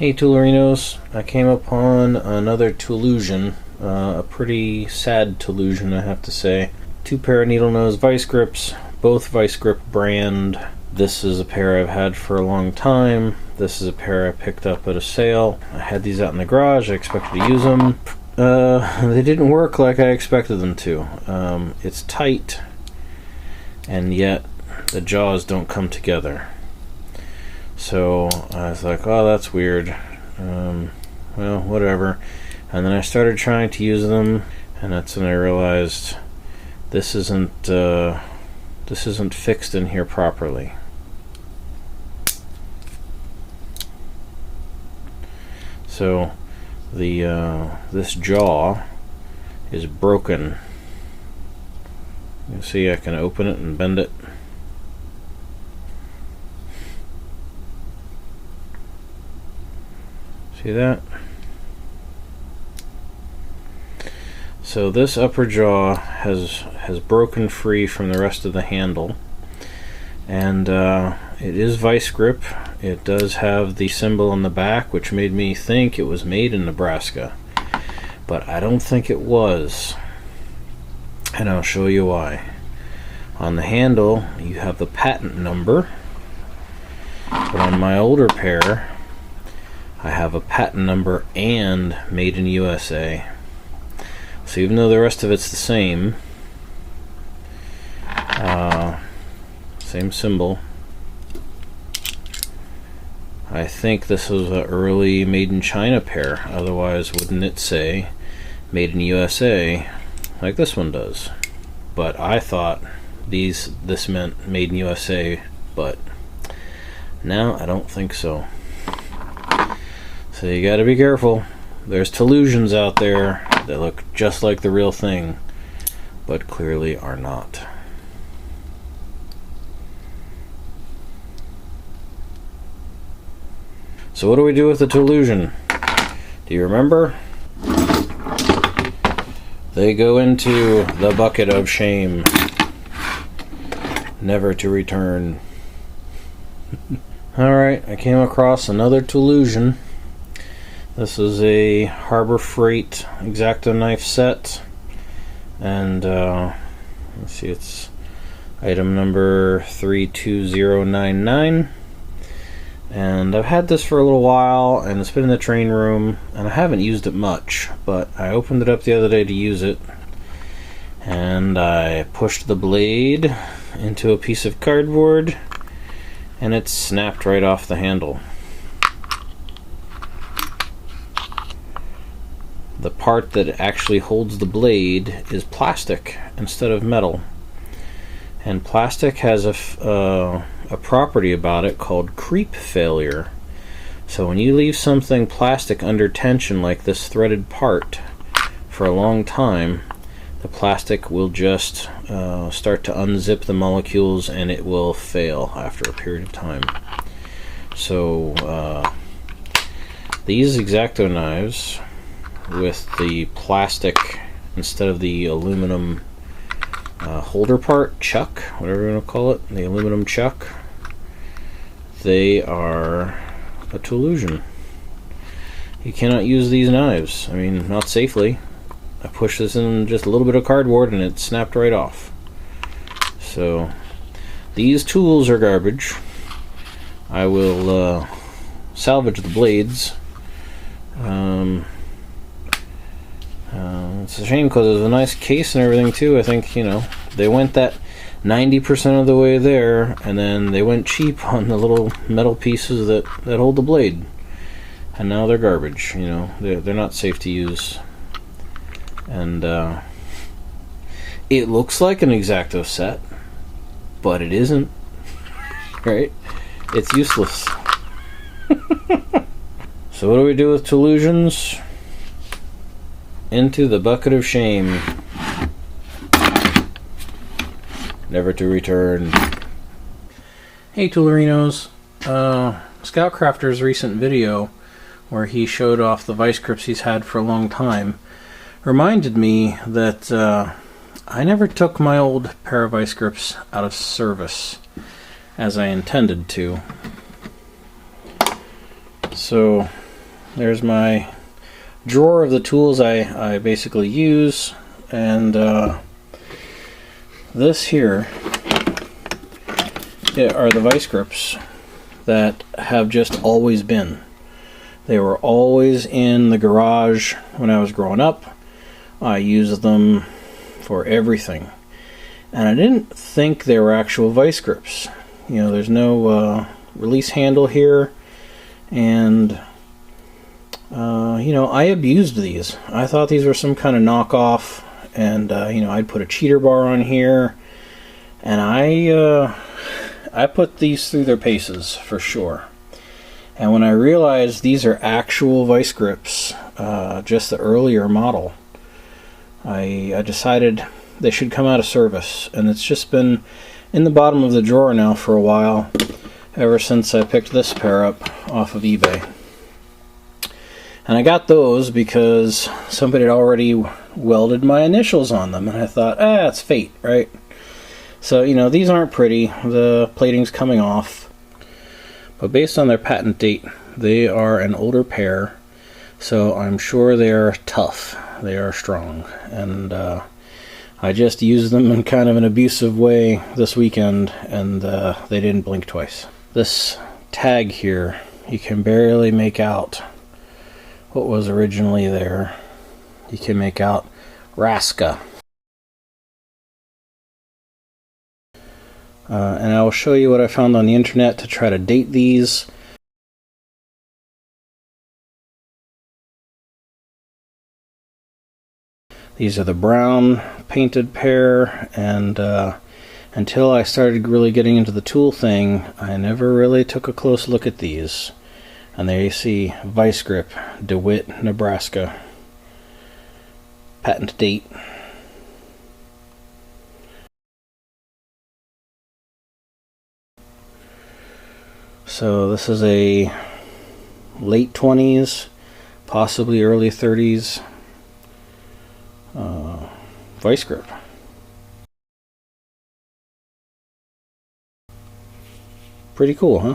Hey Toolurinos, I came upon another Toollusion, a pretty sad Toollusion I have to say. 2 pair of needle nose Vise-Grips, both Vise-Grip brand. This is a pair I've had for a long time. This is a pair I picked up at a sale. I had these out in the garage, I expected to use them. They didn't work like I expected them to. It's tight, and yet the jaws don't come together. So I was like, oh, that's weird. Well, whatever. And then I started trying to use them, and that's when I realized this isn't fixed in here properly. So this jaw is broken. You see, I can open it and bend it. See that? So this upper jaw has broken free from the rest of the handle, and it is Vise-Grip. It does have the symbol on the back, which made me think it was made in Nebraska, but I don't think it was, and I'll show you why. On the handle you have the patent number, but on my older pair I have a patent number and made in USA. So even though the rest of it's the same, same symbol, I think this was an early made in China pair. Otherwise, wouldn't it say made in USA like this one does? But I thought this meant made in USA, but now I don't think so. So you gotta be careful. There's Toollusions out there that look just like the real thing, but clearly are not. So what do we do with the Toollusion? Do you remember? They go into the bucket of shame, never to return. Alright, I came across another Toollusion. This is a Harbor Freight X-Acto knife set, and let's see, it's item number 32099, and I've had this for a little while, and it's been in the train room, and I haven't used it much, but I opened it up the other day to use it, and I pushed the blade into a piece of cardboard, and it snapped right off the handle. The part that actually holds the blade is plastic instead of metal, and plastic has a property about it called creep failure. So when you leave something plastic under tension like this threaded part for a long time, the plastic will just start to unzip the molecules, and it will fail after a period of time. So these X-Acto knives with the plastic instead of the aluminum holder part, chuck, whatever you want to call it, the aluminum chuck, they are a Toollusion. You cannot use these knives. I mean, not safely. I pushed this in just a little bit of cardboard and it snapped right off. So these tools are garbage. I will salvage the blades. It's a shame because it was a nice case and everything too. I think, you know, they went that 90% of the way there, and then they went cheap on the little metal pieces that hold the blade, and now they're garbage. You know, they're not safe to use, and it looks like an X-Acto set, but it isn't. Right? It's useless. So what do we do with Toollusions? Into the bucket of shame, never to return. Hey Toolurinos, ScoutCrafter's recent video where he showed off the Vise-Grips he's had for a long time reminded me that I never took my old pair of Vise-Grips out of service as I intended to. So there's my drawer of the tools I basically use, and this here are the Vise-Grips that have just always been. They were always in the garage when I was growing up. I used them for everything. And I didn't think they were actual Vise-Grips. You know, there's no release handle here. And, you know, I abused these. I thought these were some kind of knockoff. And, you know, I'd put a cheater bar on here. And I put these through their paces, for sure. And when I realized these are actual Vise-Grips, just the earlier model, I decided they should come out of service. And it's just been in the bottom of the drawer now for a while, ever since I picked this pair up off of eBay. And I got those because somebody had already welded my initials on them, and I thought, it's fate, right? So, you know, these aren't pretty. The plating's coming off. But based on their patent date, they are an older pair, so I'm sure they are tough. They are strong. And I just used them in kind of an abusive way this weekend, and they didn't blink twice. This tag here, you can barely make out what was originally there. You can make out Raska. And I will show you what I found on the internet to try to date these. These are the brown painted pair, and until I started really getting into the tool thing, I never really took a close look at these. And there you see Vise-Grip, DeWitt, Nebraska. Patent date. So this is a late 20s, possibly early 30s Vise-Grip. Pretty cool, huh?